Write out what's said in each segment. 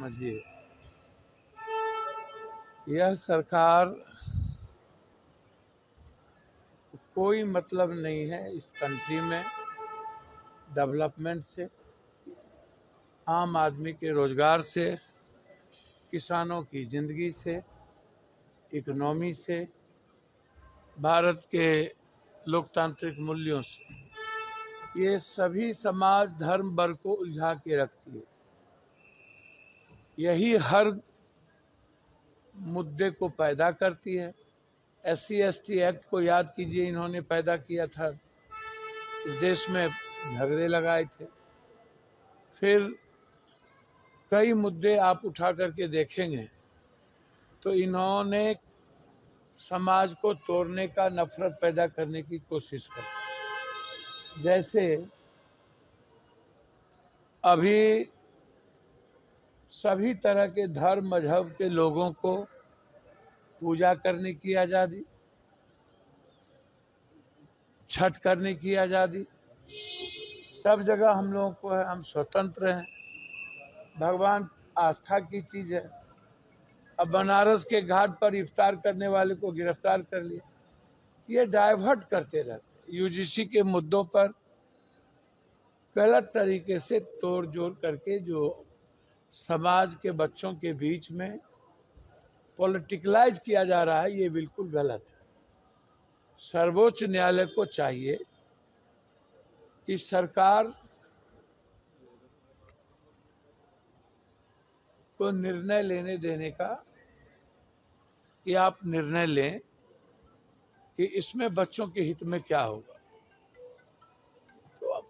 समझिए, यह सरकार कोई मतलब नहीं है इस कंट्री में डेवलपमेंट से, आम आदमी के रोजगार से, किसानों की ज़िंदगी से, इकोनॉमी से, भारत के लोकतांत्रिक मूल्यों से। ये सभी समाज धर्म वर्ग को उलझा के रखती है। यही हर मुद्दे को पैदा करती है। SC/ST एक्ट को याद कीजिए, इन्होंने पैदा किया था, इस देश में झगड़े लगाए थे। फिर कई मुद्दे आप उठा करके देखेंगे तो इन्होंने समाज को तोड़ने का, नफरत पैदा करने की कोशिश की। जैसे अभी सभी तरह के धर्म मजहब के लोगों को पूजा करने की आज़ादी, छठ करने की आज़ादी, सब जगह हम लोगों को है, हम स्वतंत्र हैं। भगवान आस्था की चीज़ है। अब बनारस के घाट पर इफ्तार करने वाले को गिरफ्तार कर लिया। ये डाइवर्ट करते रहते, UGC के मुद्दों पर गलत तरीके से तोड़ जोड़ करके जो समाज के बच्चों के बीच में पॉलिटिकलाइज किया जा रहा है, ये बिल्कुल गलत है। सर्वोच्च न्यायालय को चाहिए कि सरकार को निर्णय लेने देने का, कि आप निर्णय लें कि इसमें बच्चों के हित में क्या होगा। तो अब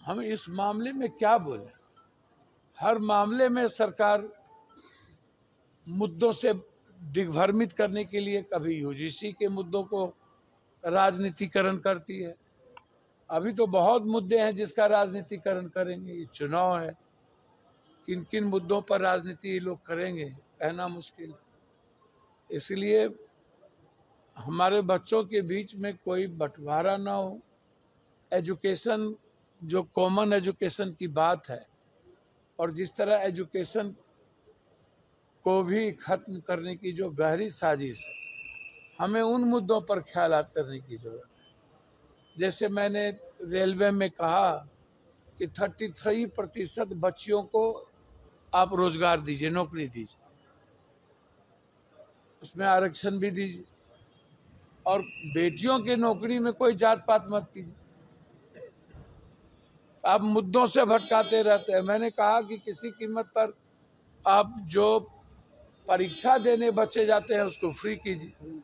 हम इस मामले में क्या बोलें? हर मामले में सरकार मुद्दों से दिग्भ्रमित करने के लिए कभी UGC के मुद्दों को राजनीतिकरण करती है। अभी तो बहुत मुद्दे हैं जिसका राजनीतिकरण करेंगे। ये चुनाव है, किन किन मुद्दों पर राजनीति ये लोग करेंगे कहना मुश्किल है। इसलिए हमारे बच्चों के बीच में कोई बंटवारा ना हो। एजुकेशन, जो कॉमन एजुकेशन की बात है, और जिस तरह एजुकेशन को भी खत्म करने की जो गहरी साजिश है, हमें उन मुद्दों पर ख्यालात करने की जरूरत है। जैसे मैंने रेलवे में कहा कि 33% बच्चियों को आप रोजगार दीजिए, नौकरी दीजिए, उसमें आरक्षण भी दीजिए, और बेटियों की नौकरी में कोई जात पात मत कीजिए। आप मुद्दों से भटकाते रहते हैं। मैंने कहा कि किसी कीमत पर आप जो परीक्षा देने बच्चे जाते हैं उसको फ्री कीजिए।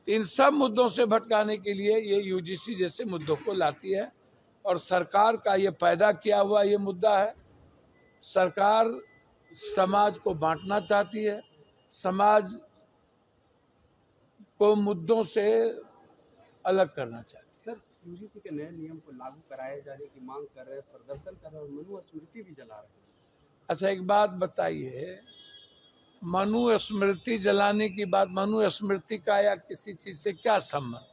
इन सब मुद्दों से भटकाने के लिए ये UGC जैसे मुद्दों को लाती है, और सरकार का ये पैदा किया हुआ ये मुद्दा है। सरकार समाज को बांटना चाहती है, समाज को मुद्दों से अलग करना चाहती है। सर, UGC के नए नियम को लागू कराए जाने की मांग कर रहे हैं, प्रदर्शन कर रहे हैं, मनुस्मृति भी जला रहे हैं। अच्छा, एक बात बताइए, मनुस्मृति जलाने की बात, मनुस्मृति का या किसी चीज से क्या संबंध?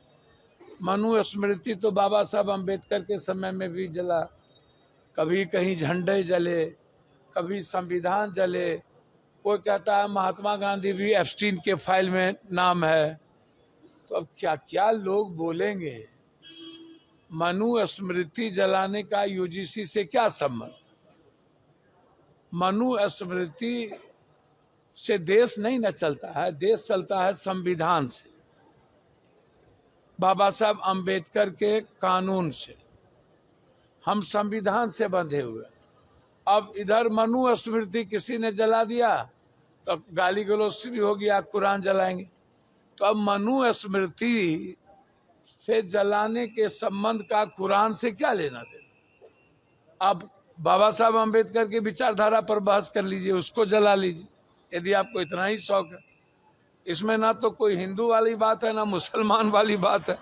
मनुस्मृति तो बाबा साहब अम्बेडकर के समय में भी जला, कभी कहीं झंडे जले, कभी संविधान जले। कोई कहता है महात्मा गांधी भी एप्स्टीन के फाइल में नाम है। तो अब क्या क्या लोग बोलेंगे? मनुस्मृति जलाने का UGC से क्या संबंध? मनुस्मृति से देश नहीं न चलता है, देश चलता है संविधान से, बाबा साहब अम्बेडकर के कानून से। हम संविधान से बंधे हुए। अब इधर मनुस्मृति किसी ने जला दिया तो गाली गलौज शुरू हो गया, कुरान जलाएंगे। तो अब मनुस्मृति से जलाने के संबंध का कुरान से क्या लेना देना? अब बाबा साहब अम्बेडकर की विचारधारा पर बहस कर लीजिए, उसको जला लीजिए, यदि आपको इतना ही शौक है। इसमें ना तो कोई हिंदू वाली बात है, ना मुसलमान वाली बात है।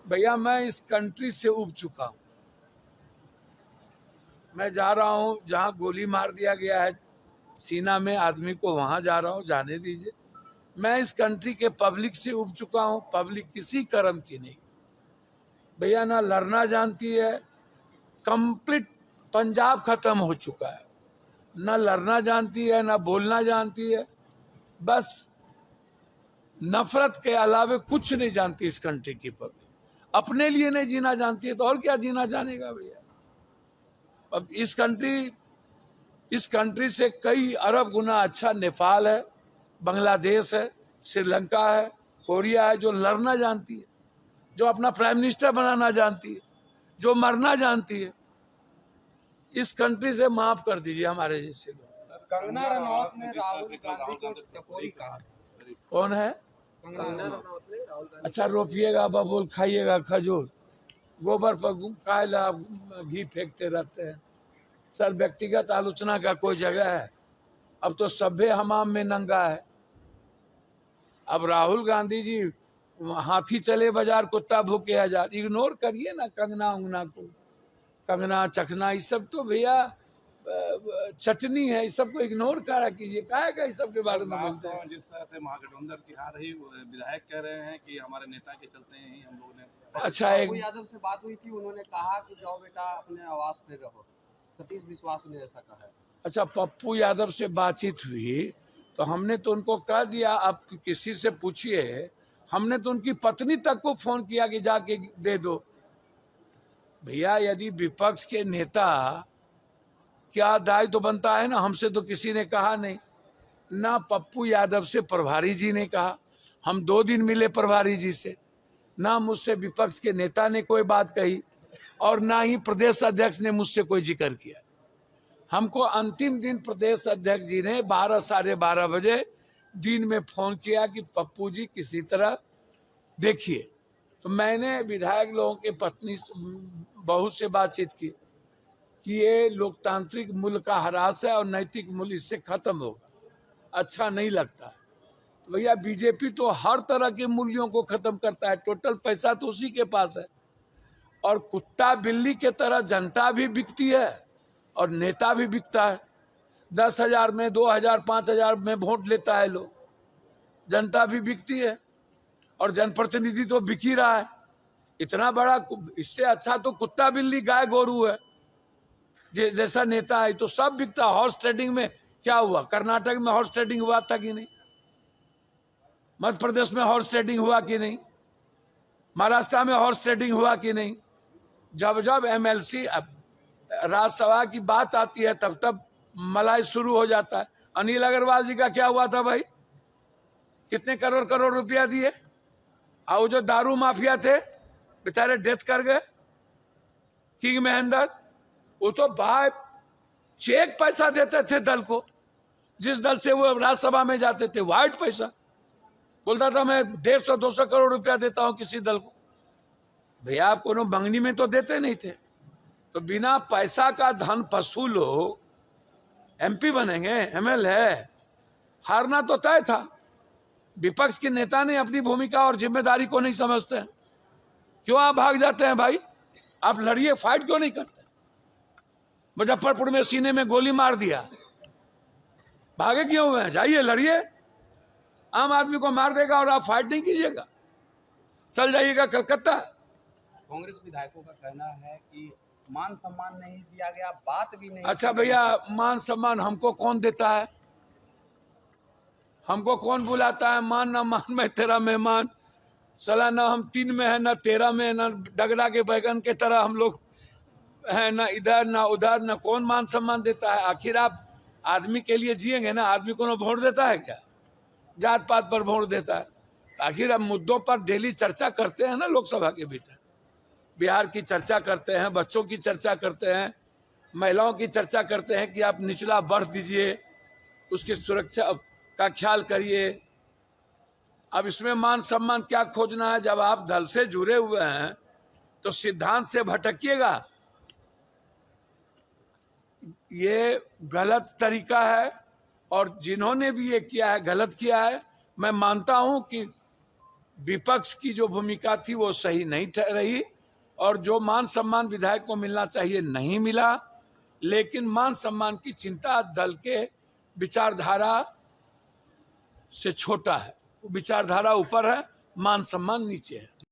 भैया, मैं इस कंट्री से उब चुका हूँ। मैं जा रहा हूँ जहाँ गोली मार दिया गया है सीना में आदमी को, वहां जा रहा हूँ, जाने दीजिए। मैं इस कंट्री के पब्लिक से उब चुका हूँ। पब्लिक किसी कर्म की नहीं भैया, ना लड़ना जानती है। कंप्लीट पंजाब खत्म हो चुका है। न लड़ना जानती है, न बोलना जानती है, बस नफरत के अलावे कुछ नहीं जानती इस कंट्री की पब्लिक। अपने लिए नहीं जीना जानती है तो और क्या जीना जानेगा भैया। अब इस कंट्री से कई अरब गुना अच्छा नेपाल है, बांग्लादेश है, श्रीलंका है, कोरिया है, जो लड़ना जानती है, जो अपना प्राइम मिनिस्टर बनाना जानती है, जो मरना जानती है। इस कंट्री से माफ कर दीजिए हमारे जैसे लोग। कंगना रनौत ने राहुल गांधी को टपोरी कहा। कौन है? कंगना रनौत ने राहुल गांधी। अच्छा, रोपिएगा बबूल, खाइएगा खजूर, गोबर पर कायला घी फेंकते रहते हैं। सर, व्यक्तिगत आलोचना का कोई जगह है? अब तो सभ्य हमाम में नंगा है। अब राहुल गांधी जी हाथी चले बाजार कुत्ता भूखे हजार, इग्नोर करिए ना कंगना उंगना को। कंगना चखना ये सब तो भैया चटनी है, इस सबको इग्नोर करा कीजिए। काहेगा इस सब के बारे में बोलते हैं? जिस तरह से महागठबंधन की हार रही, विधायक कह रहे हैं कि हमारे नेता के चलते ही हम लोगों ने। अच्छा, पप्पू यादव से बात हुई थी, उन्होंने कहा कि जाओ बेटा अपने आवास पे रहो। सतीश विश्वास ने ऐसा कहा है। अच्छा, पप्पू यादव से बातचीत हुई तो हमने तो उनको कह दिया, आप किसी से पूछिए। हमने तो उनकी पत्नी तक को फोन किया कि जाके दे दो। भैया, यदि विपक्ष के नेता, क्या दायित्व तो बनता है ना, हमसे तो किसी ने कहा नहीं, ना पप्पू यादव से प्रभारी जी ने कहा। हम 2 दिन मिले प्रभारी जी से, ना मुझसे विपक्ष के नेता ने कोई बात कही और ना ही प्रदेश अध्यक्ष ने मुझसे कोई जिक्र किया। हमको अंतिम दिन प्रदेश अध्यक्ष जी ने 12 साढ़े 12 बजे दिन में फोन किया कि पप्पू जी किसी तरह देखिए। तो मैंने विधायक लोगों के पत्नी बहू से बातचीत की कि ये लोकतांत्रिक मूल्य का ह्रास है और नैतिक मूल्य इससे खत्म होगा, अच्छा नहीं लगता। तो भैया, बीजेपी तो हर तरह के मूल्यों को खत्म करता है, टोटल पैसा तो उसी के पास है। और कुत्ता बिल्ली के तरह जनता भी बिकती है और नेता भी बिकता है। 10,000 में 2,000 5,000 में वोट लेता है लोग, जनता भी बिकती है और जनप्रतिनिधि तो बिक ही रहा है। इतना बड़ा, इससे अच्छा तो कुत्ता बिल्ली गाय गोरू है जैसा नेता है, तो सब बिकता। हॉर्स ट्रेडिंग में क्या हुआ? कर्नाटक में हॉर्स ट्रेडिंग हुआ था कि नहीं? मध्य प्रदेश में हॉर्स ट्रेडिंग हुआ कि नहीं? महाराष्ट्र में हॉर्स ट्रेडिंग हुआ कि नहीं? जब जब एमएलसी राज्यसभा की बात आती है तब तब मलाई शुरू हो जाता है। अनिल अग्रवाल जी का क्या हुआ था भाई? कितने करोड़ रुपया दिए? और जो दारू माफिया थे बेचारे डेथ कर गए। किंग महेंद्र, वो तो भाई चेक पैसा देते थे दल को, जिस दल से वो राज्यसभा में जाते थे, वाइट पैसा। बोलता था मैं 150-200 करोड़ रुपया देता हूं किसी दल को। भैया, आप कोनो मंगनी में तो देते नहीं थे। तो बिना पैसा का धन पशु लोग एमपी बनेंगे, एमएलए? हारना तो तय था। विपक्ष के नेता ने अपनी भूमिका और जिम्मेदारी को नहीं समझते हैं। क्यों आप भाग जाते हैं भाई? आप लड़िए, फाइट क्यों नहीं करते? मुजफ्फरपुर में सीने में गोली मार दिया, भागे क्यों हुए? जाइए, लड़िए। आम आदमी को मार देगा और आप फाइट नहीं कीजिएगा, चल जाइएगा कलकत्ता। कांग्रेस विधायकों का कहना है कि मान सम्मान नहीं दिया गया, बात भी नहीं। अच्छा भैया, मान सम्मान हमको कौन देता है? हमको कौन बुलाता है? मान ना मान, मैं तेरा मेहमान। सला ना हम 3 में है, ना 13 में, ना डगरा के बैगन के तरह हम लोग है, ना इधर ना उधर। ना कौन मान सम्मान देता है? आखिर आप आदमी के लिए जिएंगे ना? आदमी को वोट देता है क्या? जात पात पर वोट देता है? आखिर अब मुद्दों पर डेली चर्चा करते हैं ना लोकसभा के भीतर। बिहार की चर्चा करते हैं, बच्चों की चर्चा करते हैं, महिलाओं की चर्चा करते हैं कि आप निचला वर्ग दीजिए, उसकी सुरक्षा का ख्याल करिए। अब इसमें मान सम्मान क्या खोजना है? जब आप दल से जुड़े हुए हैं तो सिद्धांत से भटकिएगा। ये गलत तरीका है और जिन्होंने भी ये किया है गलत किया है। मैं मानता हूं कि विपक्ष की जो भूमिका थी वो सही नहीं रही और जो मान सम्मान विधायक को मिलना चाहिए नहीं मिला। लेकिन मान सम्मान की चिंता दल के विचारधारा से छोटा है, विचारधारा ऊपर है, मान सम्मान नीचे है।